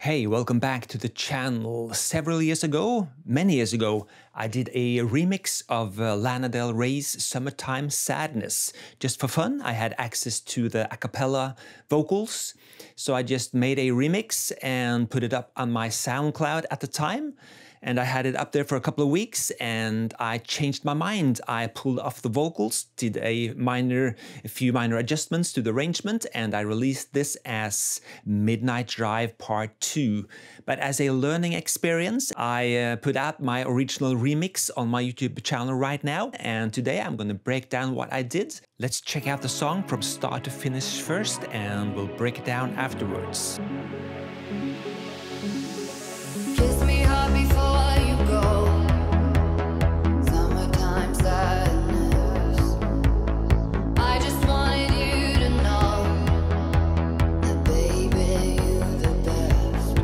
Hey, welcome back to the channel. Several years ago, many years ago, I did a remix of Lana Del Rey's Summertime Sadness. Just for fun, I had access to the a cappella vocals, so I just made a remix and put it up on my SoundCloud at the time. And I had it up there for a couple of weeks and I changed my mind. I pulled off the vocals, did a few minor adjustments to the arrangement, and I released this as Midnight Drive Part 2. But as a learning experience, I put out my original remix on my YouTube channel right now. And today I'm going to break down what I did. Let's check out the song from start to finish first and we'll break it down afterwards. Kiss me hard before you go. Summertime sadness. I just wanted you to know that, baby, you're the best.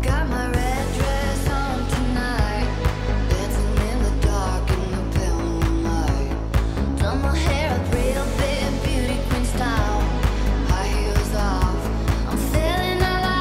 Got my red dress on tonight, dancing in the dark in the pale moonlight. Done my hair up real big, beauty queen style. High heels off, I'm feeling alive.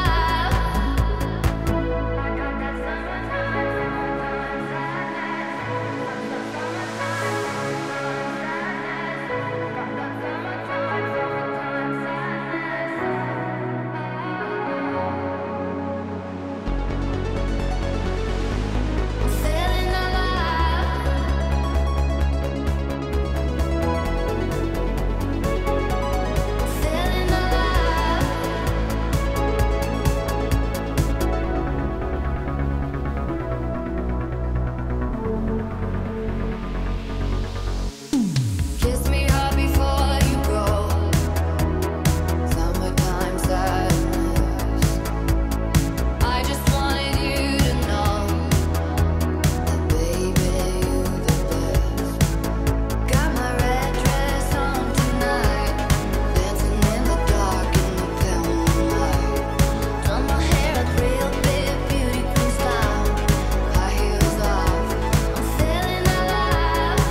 Kiss me hard before you go. Summertime sadness. I just wanted you to know that, baby, you're the best. Got my red dress on tonight, dancing in the dark in the pale moonlight. Done my hair up real big, beauty queen style. High heels off, I'm feeling alive.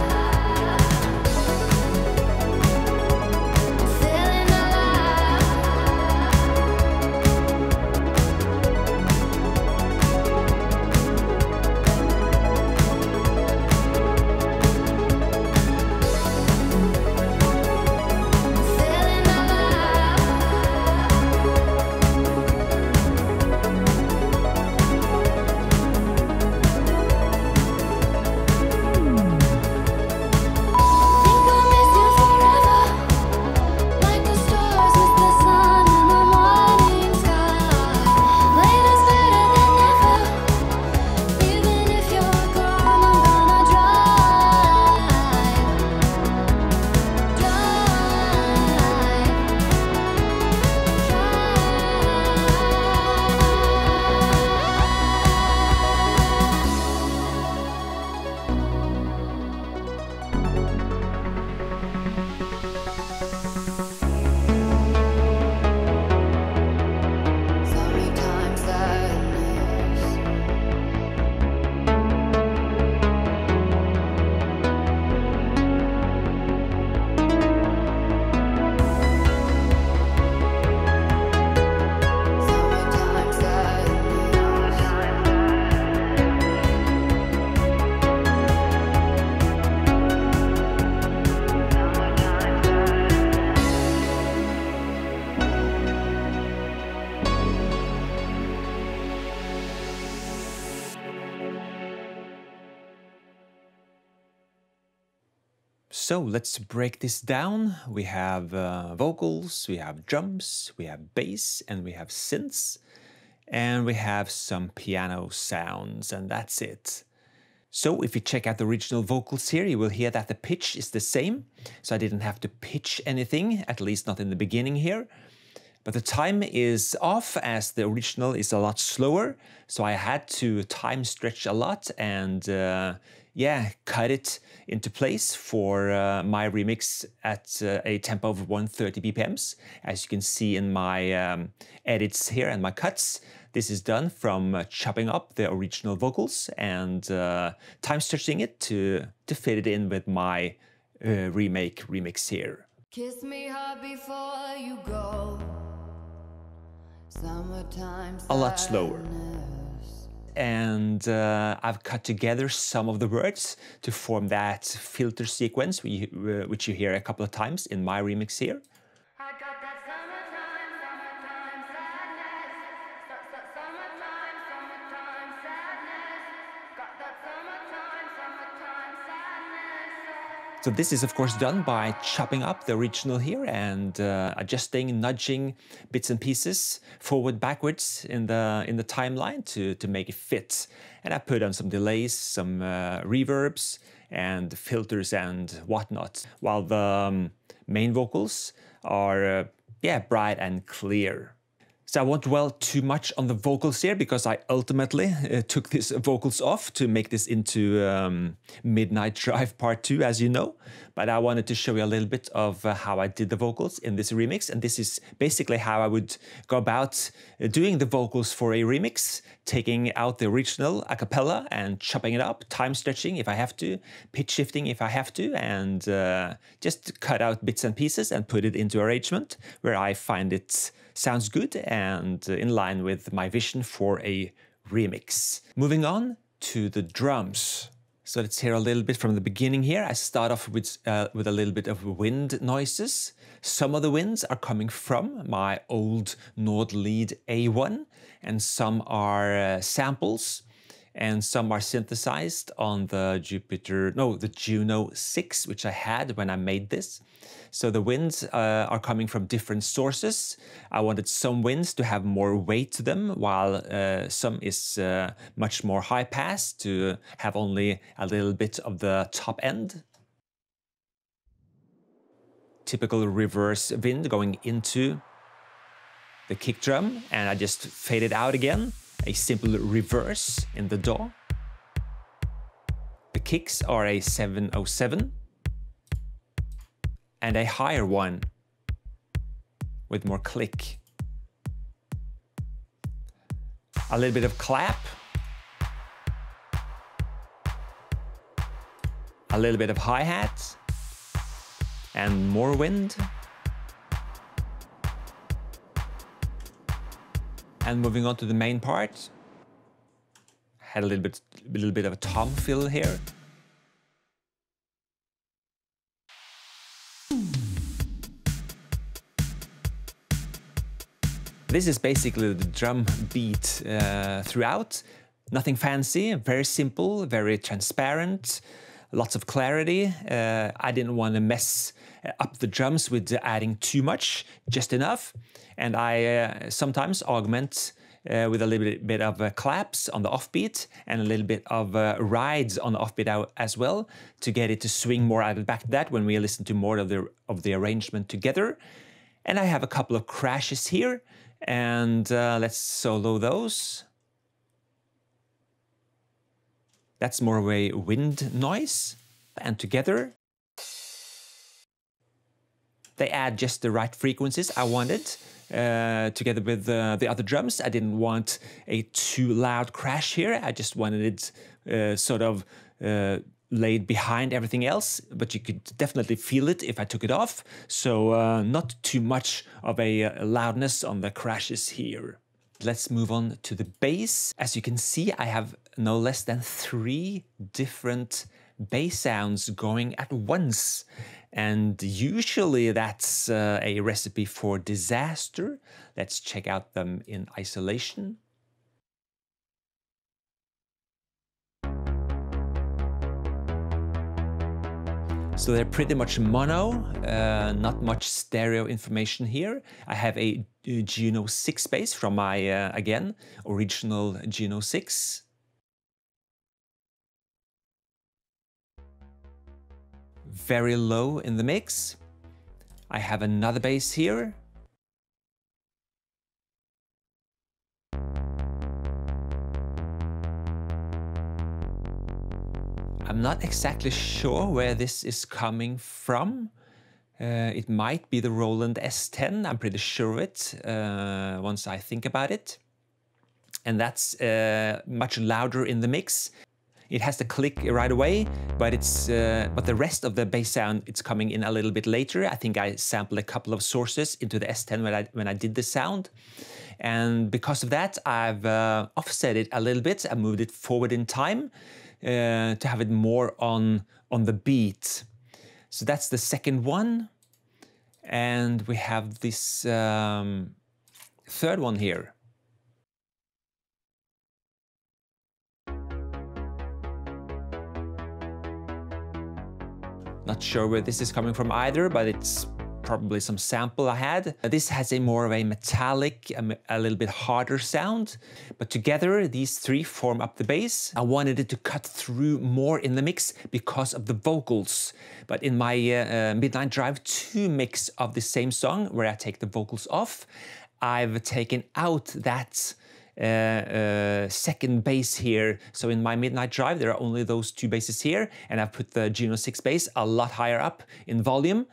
Feeling alive. Feeling Think I'll miss you forever, like the stars miss the sun in the morning sky. Later's better than never, even if you're gone. I'm gonna Summertime sadness. Summertime So let's break this down. We have vocals, we have drums, we have bass, and we have synths. And we have some piano sounds, and that's it. So if you check out the original vocals here, you will hear that the pitch is the same. So I didn't have to pitch anything, at least not in the beginning here. But the time is off as the original is a lot slower. So I had to time stretch a lot and cut it into place for my remix at a tempo of 130 BPMs. As you can see in my edits here and my cuts, this is done from chopping up the original vocals and time stretching it to fit it in with my remix here. Kiss me hard before you go. a lot slower. And I've cut together some of the words to form that filter sequence which you hear a couple of times in my remix here. I got that summertime, summertime sadness. Summertime, summertime sadness. Got that summertime, summertime sadness. So this is of course done by chopping up the original here and adjusting, nudging bits and pieces forward, backwards in the timeline to make it fit. And I put on some delays, some reverbs and filters and whatnot, while the main vocals are bright and clear. So I won't dwell too much on the vocals here because I ultimately took these vocals off to make this into Midnight Drive Part 2, as you know. But I wanted to show you a little bit of how I did the vocals in this remix. And this is basically how I would go about doing the vocals for a remix, taking out the original a cappella and chopping it up, time stretching if I have to, pitch shifting if I have to, and just cut out bits and pieces and put it into arrangement where I find it sounds good and in line with my vision for a remix. Moving on to the drums. So let's hear a little bit from the beginning here. I start off with a little bit of wind noises. Some of the winds are coming from my old Nord lead A1, and some are samples, and some are synthesized on the Juno 6, which I had when I made this. So the winds are coming from different sources. I wanted some winds to have more weight to them, while some is much more high pass to have only a little bit of the top end. Typical reverse wind going into the kick drum, and I just fade it out again. A simple reverse in the DAW. The kicks are a 707 and a higher one with more click. A little bit of clap. A little bit of hi-hat and more wind. And moving on to the main part, had a little bit of a tom fill here. This is basically the drum beat throughout. Nothing fancy, very simple, very transparent, lots of clarity. I didn't want to mess up the drums with adding too much, just enough. And I sometimes augment with a little bit of claps on the offbeat and a little bit of rides on the offbeat as well to get it to swing more. I'll get back to that when we listen to more of the arrangement together. And I have a couple of crashes here, and let's solo those. That's more of a wind noise, and together they add just the right frequencies I wanted. Together with the other drums, I didn't want a too loud crash here. I just wanted it sort of laid behind everything else, but you could definitely feel it if I took it off. So not too much of a loudness on the crashes here. Let's move on to the bass. As you can see, I have no less than 3 different bass sounds going at once. And usually that's a recipe for disaster. Let's check out them in isolation. So they're pretty much mono, not much stereo information here. I have a Juno 6 bass from my, again, original Juno 6. Very low in the mix. I have another bass here. I'm not exactly sure where this is coming from. It might be the Roland S10, I'm pretty sure of it, once I think about it. And that's much louder in the mix. It has to click right away, but but the rest of the bass sound, it's coming in a little bit later. I think I sampled a couple of sources into the S10 when I did the sound. And because of that, I've offset it a little bit. I moved it forward in time to have it more on the beat. So that's the second one. And we have this third one here. Not sure where this is coming from either, but it's probably some sample I had. This has a more of a metallic, a little bit harder sound, but together these three form up the bass. I wanted it to cut through more in the mix because of the vocals. But in my Midnight Drive 2 mix of the same song, where I take the vocals off, I've taken out that second bass here. So in my Midnight Drive, there are only those two basses here, and I've put the Juno 6 bass a lot higher up in volume.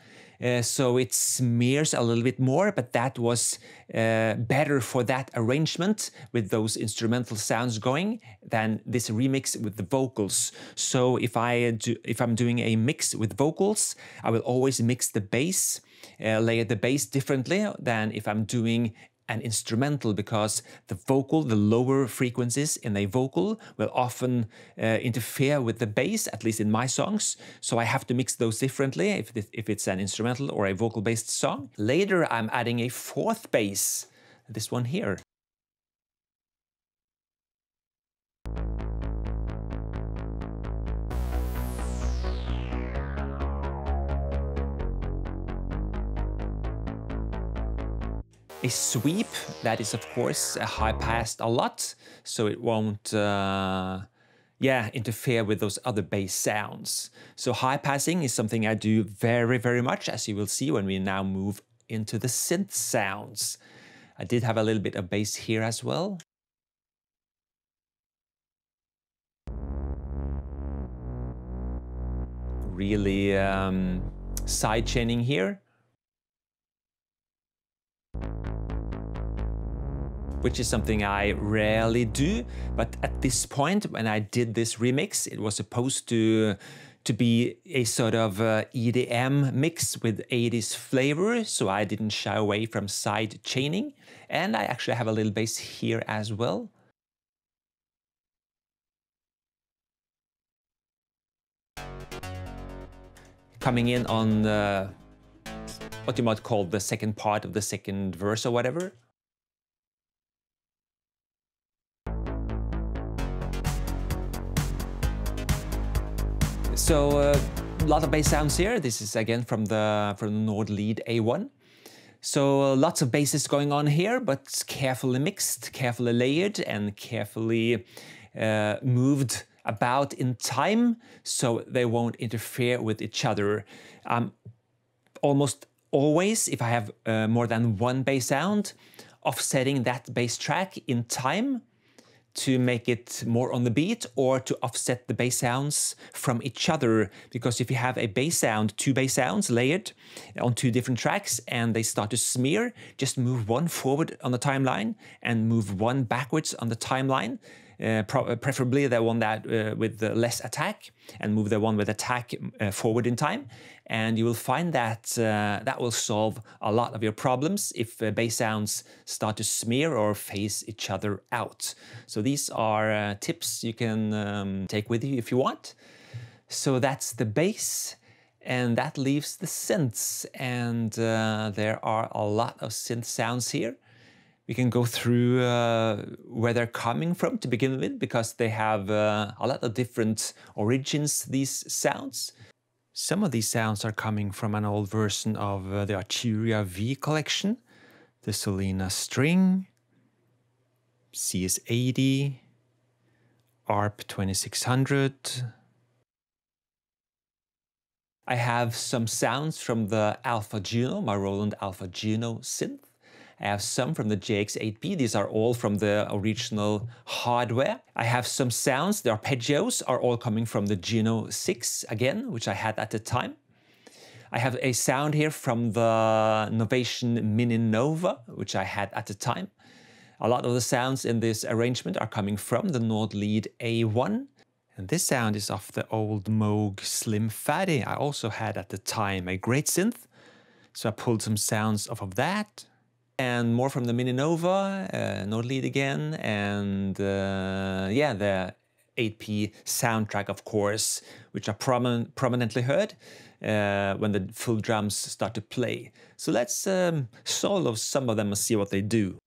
So it smears a little bit more, but that was better for that arrangement with those instrumental sounds going than this remix with the vocals. So if I'm doing a mix with vocals, I will always mix the bass, layer the bass differently than if I'm doing an instrumental, because the vocal, the lower frequencies in a vocal will often interfere with the bass, at least in my songs. So I have to mix those differently if it's an instrumental or a vocal-based song. Later, I'm adding a fourth bass, this one here. A sweep that is, of course, high-passed a lot, so it won't interfere with those other bass sounds. So high-passing is something I do very, very much, as you will see when we now move into the synth sounds. I did have a little bit of bass here as well. Really side-chaining here, which is something I rarely do. But at this point, when I did this remix, it was supposed to be a sort of EDM mix with 80s flavor, so I didn't shy away from side chaining. And I actually have a little bass here as well. Coming in on what you might call the second part of the second verse or whatever. So a lot of bass sounds here. This is again from the Nord Lead A1. So lots of basses going on here, but carefully mixed, carefully layered, and carefully moved about in time, so they won't interfere with each other. Almost always, if I have more than one bass sound, offsetting that bass track in time to make it more on the beat, or to offset the bass sounds from each other. Because if you have a bass sound, two bass sounds layered on two different tracks, and they start to smear, just move one forward on the timeline and move one backwards on the timeline. Preferably the one that with the less attack, and move the one with attack forward in time, and you will find that that will solve a lot of your problems if bass sounds start to smear or phase each other out. So these are tips you can take with you if you want. So that's the bass, and that leaves the synths, and there are a lot of synth sounds here. We can go through where they're coming from to begin with, because they have a lot of different origins, these sounds. Some of these sounds are coming from an old version of the Arturia V collection, the Solina String, CS80, ARP 2600. I have some sounds from the Alpha Juno, my Roland Alpha Juno synth. I have some from the JX8B. These are all from the original hardware. I have some sounds, the arpeggios are all coming from the Juno 6 again, which I had at the time. I have a sound here from the Novation Mini Nova, which I had at the time. A lot of the sounds in this arrangement are coming from the Nord Lead A1. And this sound is off the old Moog Slim Fatty I also had at the time, a great synth. So I pulled some sounds off of that. and more from the Mini Nova, Node lead again, and yeah, the 8p soundtrack, of course, which are prominently heard when the full drums start to play. So let's solo some of them and see what they do.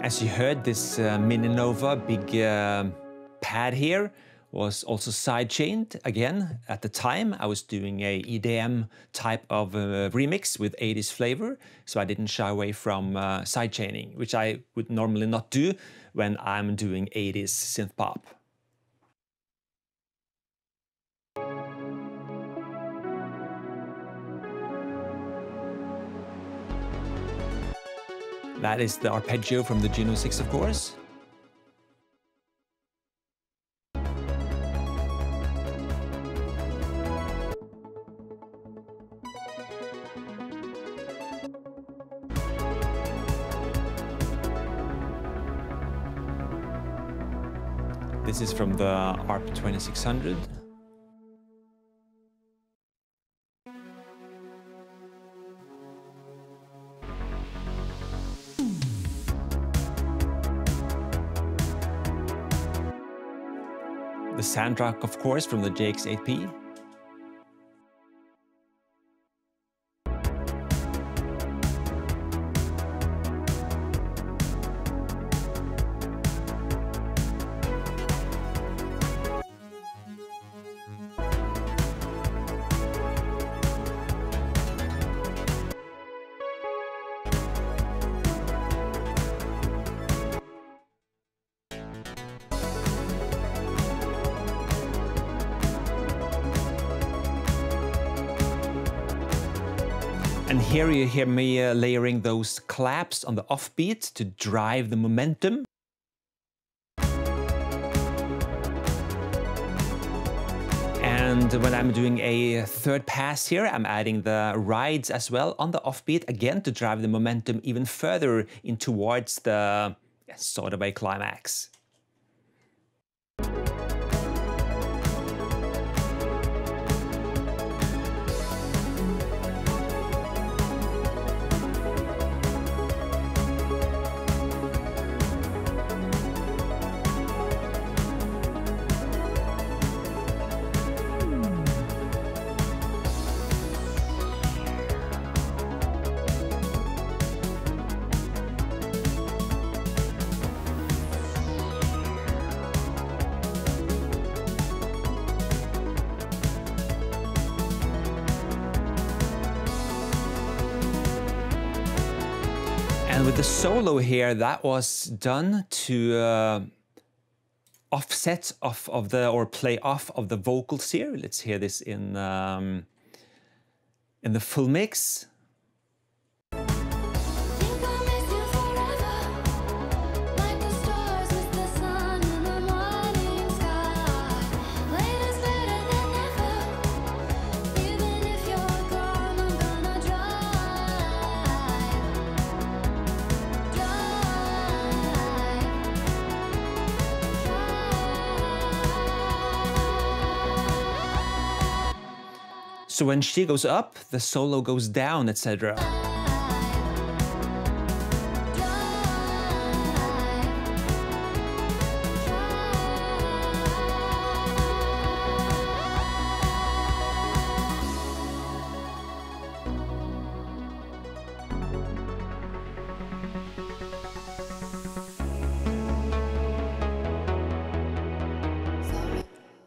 As you heard, this Mini Nova big pad here was also sidechained again. At the time, I was doing a EDM type of remix with 80s flavor, so I didn't shy away from sidechaining, which I would normally not do when I'm doing 80s synth pop. That is the arpeggio from the Juno 6, of course. This is from the ARP 2600. The soundtrack, of course, from the JX8P. And here you hear me layering those claps on the offbeat to drive the momentum. And when I'm doing a third pass here, I'm adding the rides as well on the offbeat, again to drive the momentum even further in towards the sort of a climax. And with the solo here, that was done to offset off of the, or play off of the vocals here. Let's hear this in the full mix. So when she goes up, the solo goes down, etc.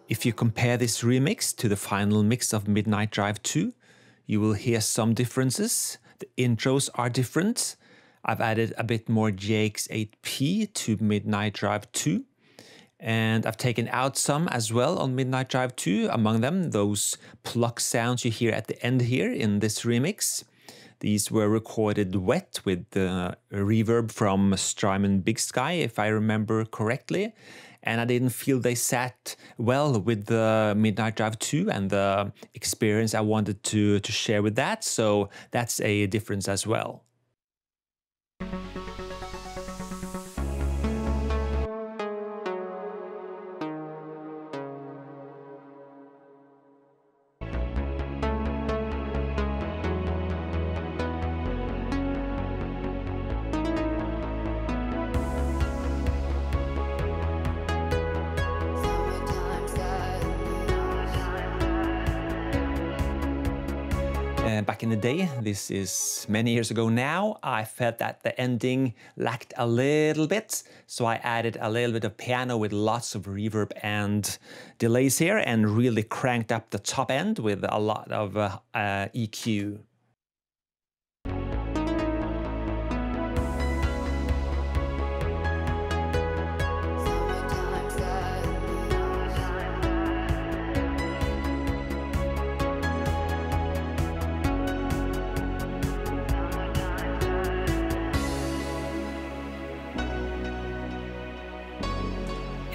If if you compare this remix to the final mix of Midnight Drive 2, you will hear some differences. The intros are different. I've added a bit more JX8P to Midnight Drive 2. And I've taken out some as well on Midnight Drive 2, among them those pluck sounds you hear at the end here in this remix. These were recorded wet with the reverb from Strymon Big Sky, if I remember correctly. And I didn't feel they sat well with the Midnight Drive 2 and the experience I wanted to share with that. So that's a difference as well. Back in the day, this is many years ago now, I felt that the ending lacked a little bit, so I added a little bit of piano with lots of reverb and delays here and really cranked up the top end with a lot of EQ.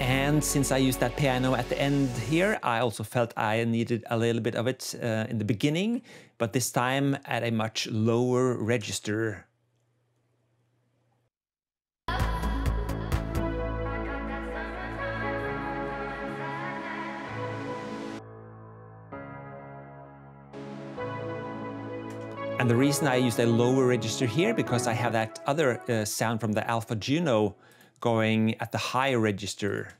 And since I used that piano at the end here, I also felt I needed a little bit of it in the beginning, but this time at a much lower register. And the reason I used a lower register here, because I have that other sound from the Alpha Juno going at the higher register.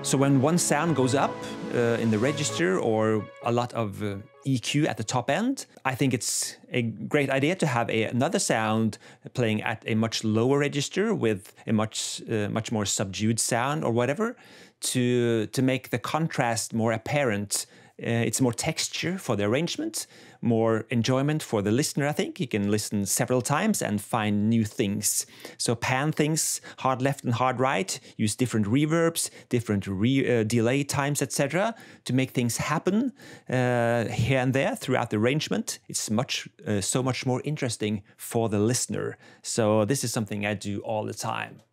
So when one sound goes up in the register or a lot of EQ at the top end, I think it's a great idea to have another sound playing at a much lower register with a much more subdued sound or whatever to make the contrast more apparent. It's more texture for the arrangement, more enjoyment for the listener, I think. You can listen several times and find new things. So pan things, hard left and hard right, use different reverbs, different delay times, etc. to make things happen here and there throughout the arrangement. It's so much more interesting for the listener. So this is something I do all the time.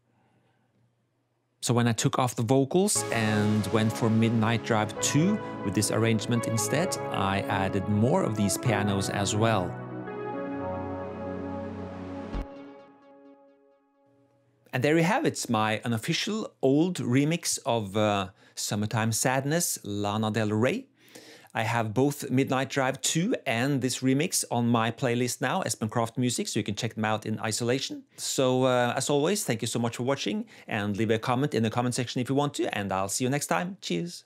So when I took off the vocals and went for Midnight Drive 2 with this arrangement instead, I added more of these pianos as well. And there you have it, my unofficial old remix of Summertime Sadness, Lana Del Rey. I have both Midnight Drive 2 and this remix on my playlist now, Espen Kraft Music, so you can check them out in isolation. So as always, thank you so much for watching, and leave a comment in the comment section if you want to, and I'll see you next time. Cheers!